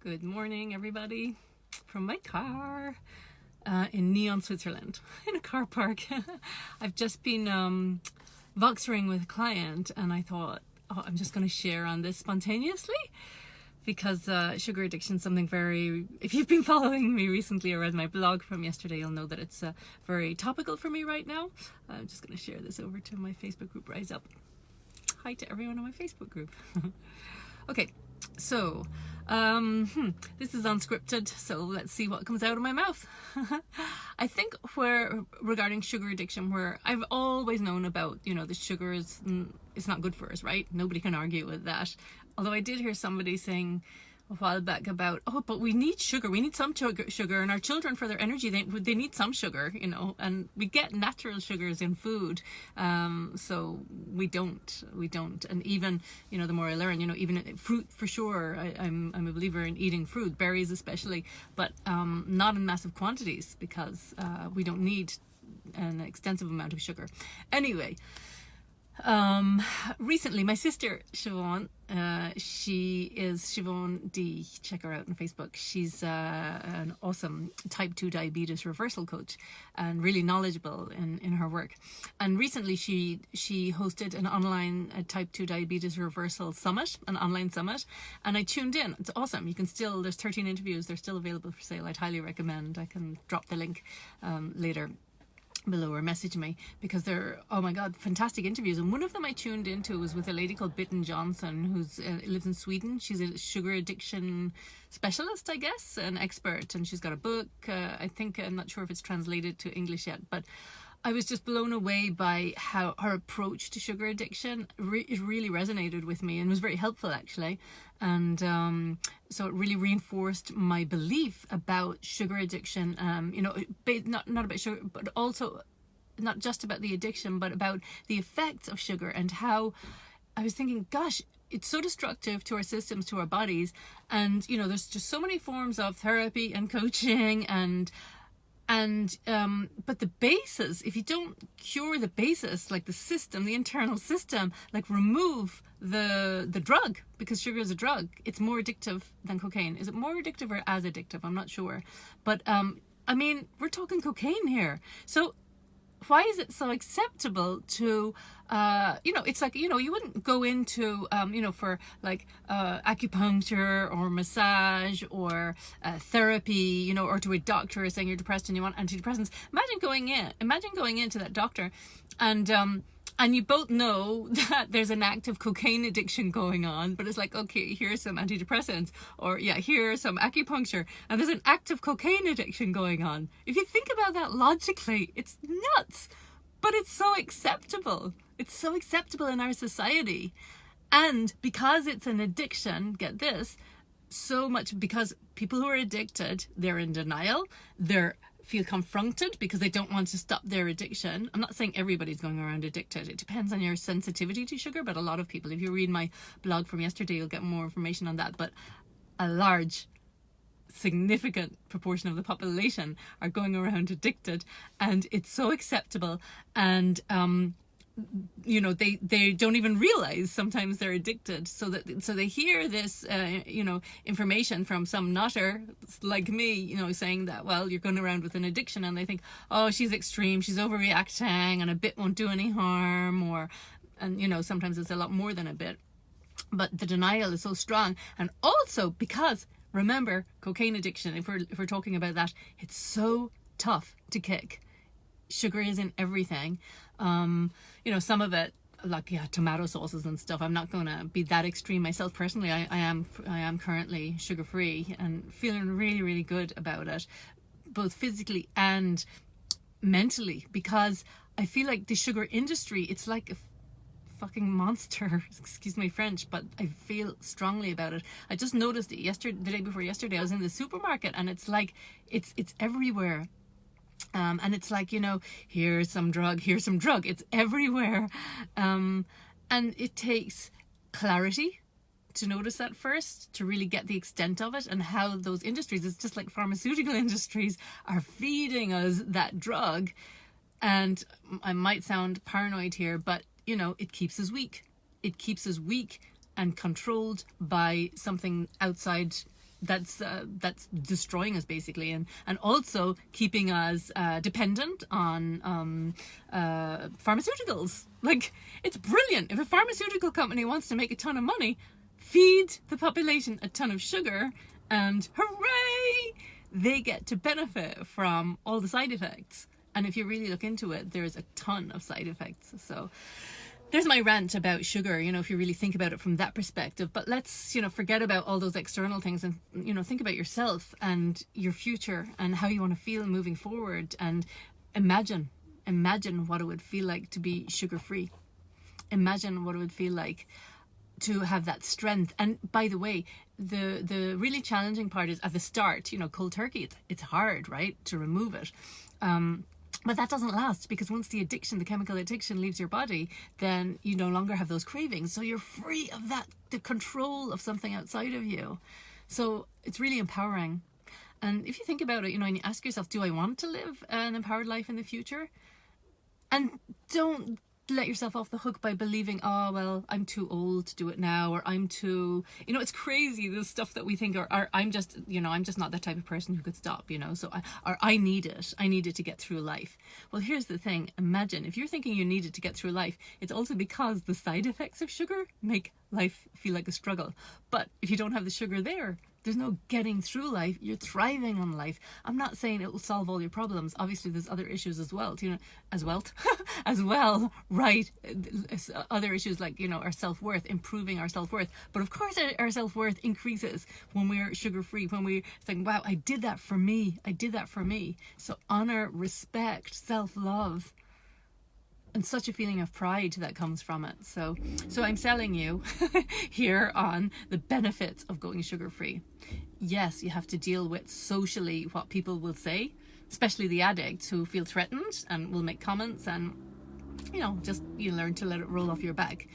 Good morning, everybody, from my car in Neon, Switzerland, in a car park. I've just been voxering with a client, and I thought, I'm just going to share on this spontaneously because sugar addiction is something very, if you've been following me recently or read my blog from yesterday, you'll know that it's very topical for me right now. I'm just going to share this over to my Facebook group, Rise Up. Hi to everyone on my Facebook group. Okay, so this is unscripted, so let's see what comes out of my mouth. I think regarding sugar addiction, where I've always known about, the sugar is it's not good for us, right? Nobody can argue with that. Although I did hear somebody saying a while back about, but we need sugar, we need some sugar, and our children, for their energy, they need some sugar, and we get natural sugars in food, so we don't, and even, the more I learn, even fruit, for sure, I'm a believer in eating fruit, berries especially, but not in massive quantities, because we don't need an extensive amount of sugar. Anyway, recently my sister Siobhan, she is Siobhan D, check her out on Facebook. She's an awesome type 2 diabetes reversal coach and really knowledgeable in her work, and recently she hosted an online type 2 diabetes reversal summit, an online summit, and I tuned in. It's awesome. You can still, there's 13 interviews, they're still available for sale. I'd highly recommend. I can drop the link later below or message me, because they're, oh my god, fantastic interviews. And one of them I tuned into was with a lady called Bitten Johnson, who's lives in Sweden. She's a sugar addiction specialist, I guess, an expert, and she's got a book. I think, I'm not sure if it's translated to English yet, but I was just blown away by how her approach to sugar addiction really resonated with me and was very helpful, actually. And so it really reinforced my belief about sugar addiction, not about sugar, but also not just about the addiction, but about the effects of sugar, and how I was thinking, gosh, it's so destructive to our systems, to our bodies. And, there's just so many forms of therapy and coaching but the basis, if you don't cure the basis, like the system, the internal system, like remove the drug, because sugar is a drug, it's more addictive than cocaine. Is it more addictive or as addictive? I'm not sure. But we're talking cocaine here. So why is it so acceptable to, it's like, you wouldn't go into, for like acupuncture or massage or therapy, or to a doctor saying you're depressed and you want antidepressants. Imagine going into that doctor and you both know that there's an active cocaine addiction going on, but it's like, okay, here's some antidepressants, or yeah, here's some acupuncture, and there's an active cocaine addiction going on. If you think about that logically, it's nuts, but it's so acceptable. It's so acceptable in our society. And because it's an addiction, get this, so much, because people who are addicted, they're in denial, feel confronted because they don't want to stop their addiction. I'm not saying everybody's going around addicted. It depends on your sensitivity to sugar, but a lot of people, if you read my blog from yesterday, you'll get more information on that. But a large, significant proportion of the population are going around addicted, and it's so acceptable. And they don't even realize sometimes they're addicted, so they hear this information from some nutter like me, saying that, well, you're going around with an addiction, and they think, oh, she's extreme, she's overreacting, and a bit won't do any harm, and sometimes it's a lot more than a bit. But the denial is so strong. And also because, remember, cocaine addiction, if we're talking about that, it's so tough to kick. Sugar is in everything. Some of it, like, tomato sauces and stuff. I'm not going to be that extreme myself personally. I am currently sugar free and feeling really, really good about it, both physically and mentally, because I feel like the sugar industry, it's like a fucking monster, excuse my French, but I feel strongly about it. I just noticed it the day before yesterday. I was in the supermarket, and it's like it's everywhere. And it's like, here's some drug. It's everywhere. And it takes clarity to notice that first, to really get the extent of it, and how those industries, it's just like pharmaceutical industries, are feeding us that drug. And I might sound paranoid here, but, it keeps us weak. It keeps us weak and controlled by something outside that's destroying us basically, and also keeping us dependent on pharmaceuticals. Like, it's brilliant if a pharmaceutical company wants to make a ton of money, feed the population a ton of sugar, and hooray, they get to benefit from all the side effects. And if you really look into it, there's a ton of side effects. So there's my rant about sugar, if you really think about it from that perspective. But let's, forget about all those external things and, think about yourself and your future and how you want to feel moving forward. And imagine what it would feel like to be sugar-free. Imagine what it would feel like to have that strength. And by the way, the really challenging part is at the start, cold turkey, it's hard, right, to remove it. But that doesn't last, because once the chemical addiction leaves your body, then you no longer have those cravings. So you're free of the control of something outside of you. So it's really empowering. And if you think about it, and you ask yourself, do I want to live an empowered life in the future? And don't let yourself off the hook by believing, oh, well, I'm too old to do it now, or I'm too, it's crazy, the stuff that we think, or I'm just not that type of person who could stop, so I need it to get through life. Well, here's the thing. Imagine if you're thinking you need it to get through life, it's also because the side effects of sugar make life feel like a struggle. But if you don't have the sugar there's no getting through life. You're thriving on life. I'm not saying it will solve all your problems. Obviously, there's other issues as well. As well, right? Other issues like, our self-worth, improving our self-worth. But of course, our self-worth increases when we're sugar-free, when we're saying, wow, I did that for me. So honor, respect, self-love, and such a feeling of pride that comes from it. So I'm selling you here on the benefits of going sugar-free. Yes, you have to deal with socially what people will say, especially the addicts who feel threatened and will make comments, and you learn to let it roll off your back.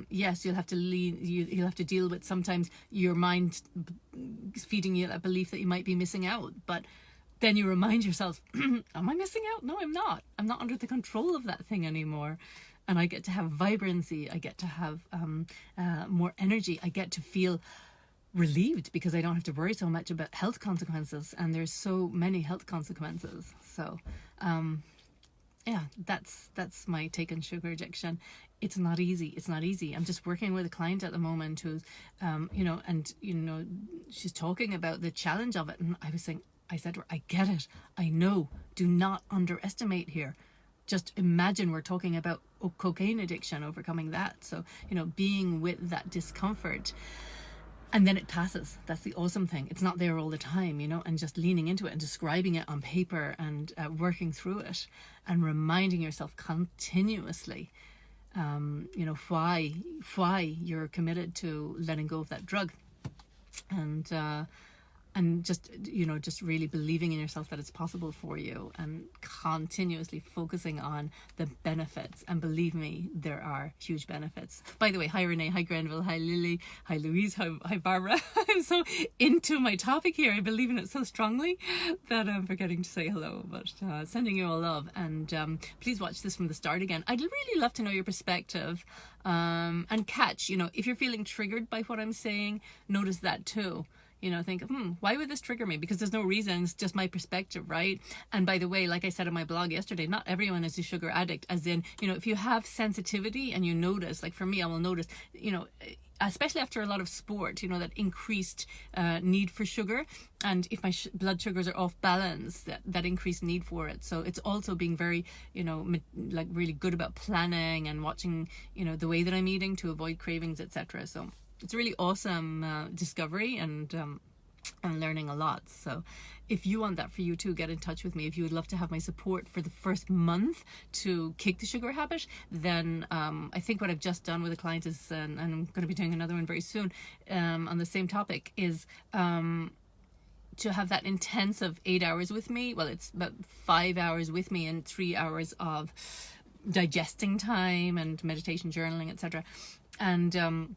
Yes, you'll have to deal with sometimes your mind feeding you that belief that you might be missing out, but then you remind yourself, am I missing out? No, I'm not. I'm not under the control of that thing anymore. And I get to have vibrancy. I get to have more energy. I get to feel relieved because I don't have to worry so much about health consequences. And there's so many health consequences. So, that's my take on sugar addiction. It's not easy. I'm just working with a client at the moment who's, she's talking about the challenge of it. And I said to her, I get it. I know. Do not underestimate here. Just imagine we're talking about cocaine addiction, overcoming that. So, being with that discomfort, and then it passes. That's the awesome thing. It's not there all the time, and just leaning into it and describing it on paper and working through it and reminding yourself continuously, why you're committed to letting go of that drug. And just really believing in yourself that it's possible for you, and continuously focusing on the benefits. And believe me, there are huge benefits. By the way, hi Renee, hi Grenville, hi Lily, hi Louise, hi Barbara. I'm so into my topic here. I believe in it so strongly that I'm forgetting to say hello, but sending you all love. And please watch this from the start again. I'd really love to know your perspective, and catch, if you're feeling triggered by what I'm saying, notice that too. Think, why would this trigger me? Because there's no reason. It's just my perspective, right? And by the way, like I said in my blog yesterday, not everyone is a sugar addict. As in, if you have sensitivity and you notice, like for me, I will notice, especially after a lot of sport, that increased need for sugar. And if my blood sugars are off balance, that increased need for it. So it's also being very, like really good about planning and watching, the way that I'm eating to avoid cravings, etc. So it's a really awesome discovery, and I'm learning a lot. So if you want that for you too, get in touch with me. If you would love to have my support for the first month to kick the sugar habit, then I think what I've just done with a client is, and I'm going to be doing another one very soon on the same topic, is to have that intensive 8 hours with me. Well, it's about 5 hours with me and 3 hours of digesting time and meditation, journaling, etc. And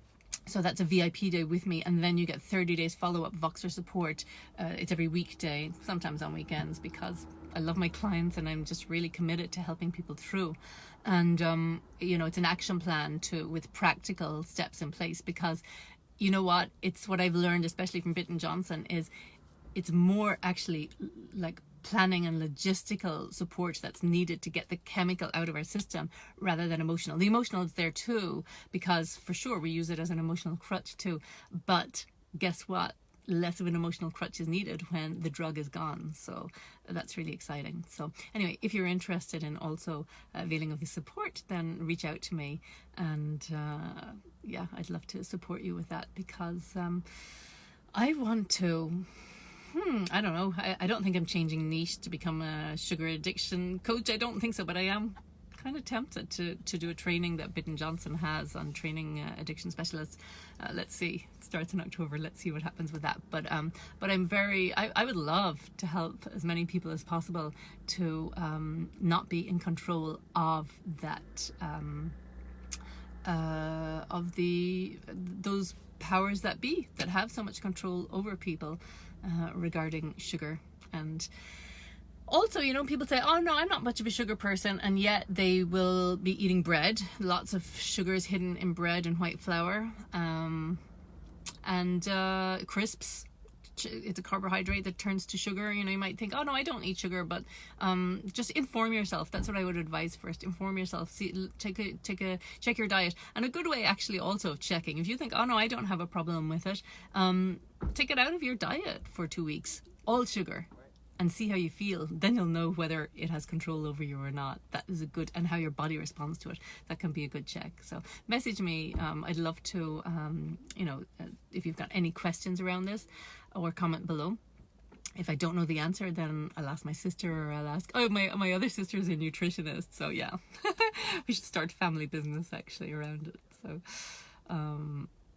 so that's a VIP day with me, and then you get 30 days follow-up Voxer support. It's every weekday, sometimes on weekends, because I love my clients and I'm just really committed to helping people through. And it's an action plan with practical steps in place, because you know what? It's what I've learned, especially from Bitten Johnson, is it's more actually like planning and logistical support that's needed to get the chemical out of our system rather than emotional. The emotional is there too, because for sure we use it as an emotional crutch too. But guess what? Less of an emotional crutch is needed when the drug is gone. So that's really exciting. So anyway, if you're interested in also availing of the support, then reach out to me, and yeah, I'd love to support you with that, because I want to, I don't know, I don't think I'm changing niche to become a sugar addiction coach. I don't think so, but I am kind of tempted to do a training that Bitten Johnson has on training addiction specialists. Let's see, it starts in October. Let's see what happens with that. But I'm very, I would love to help as many people as possible to not be in control of that, those powers that be that have so much control over people regarding sugar. And also, you know, people say, oh no, I'm not much of a sugar person, and yet they will be eating bread. Lots of sugar is hidden in bread and white flour, and crisps. It's a carbohydrate that turns to sugar. You know, you might think, oh no, I don't eat sugar, but just inform yourself. That's what I would advise first. Inform yourself. See, check your diet. And a good way actually also of checking, if you think, oh no, I don't have a problem with it, take it out of your diet for 2 weeks, all sugar, and see how you feel. Then you'll know whether it has control over you or not. That is a good, and how your body responds to it. That can be a good check. So message me. I'd love to, you know, if you've got any questions around this, or comment below. If I don't know the answer, then I'll ask my sister, or I'll ask, oh, my other sister's a nutritionist. So yeah, we should start family business actually around it. So,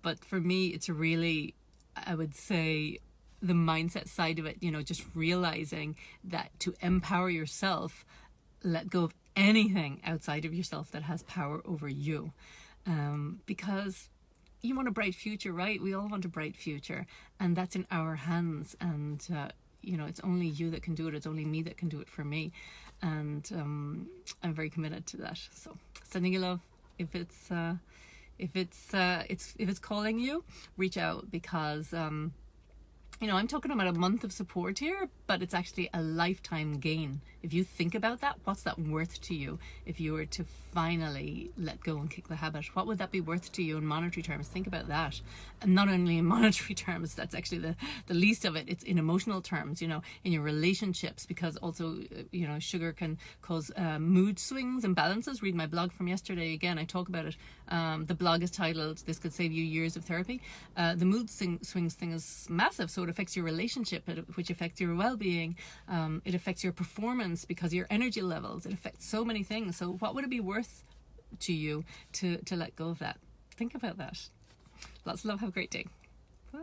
but for me, it's really, I would say, the mindset side of it, you know, just realizing that to empower yourself, let go of anything outside of yourself that has power over you, because you want a bright future, right? We all want a bright future, and that's in our hands. And you know, it's only you that can do it. It's only me that can do it for me, and I'm very committed to that. So sending you love. If it's calling you, reach out, because you know, I'm talking about a month of support here, but it's actually a lifetime gain. If you think about that, what's that worth to you if you were to finally let go and kick the habit? What would that be worth to you in monetary terms? Think about that. And not only in monetary terms, that's actually the least of it. It's in emotional terms, you know, in your relationships, because also, you know, sugar can cause mood swings and balances. Read my blog from yesterday. Again, I talk about it. The blog is titled, This Could Save You Years of Therapy. The mood swings thing is massive. So it affects your relationship, which affects your well-being. It affects your performance because of your energy levels. It affects so many things. So what would it be worth to you to let go of that? Think about that. Lots of love. Have a great day. Bye.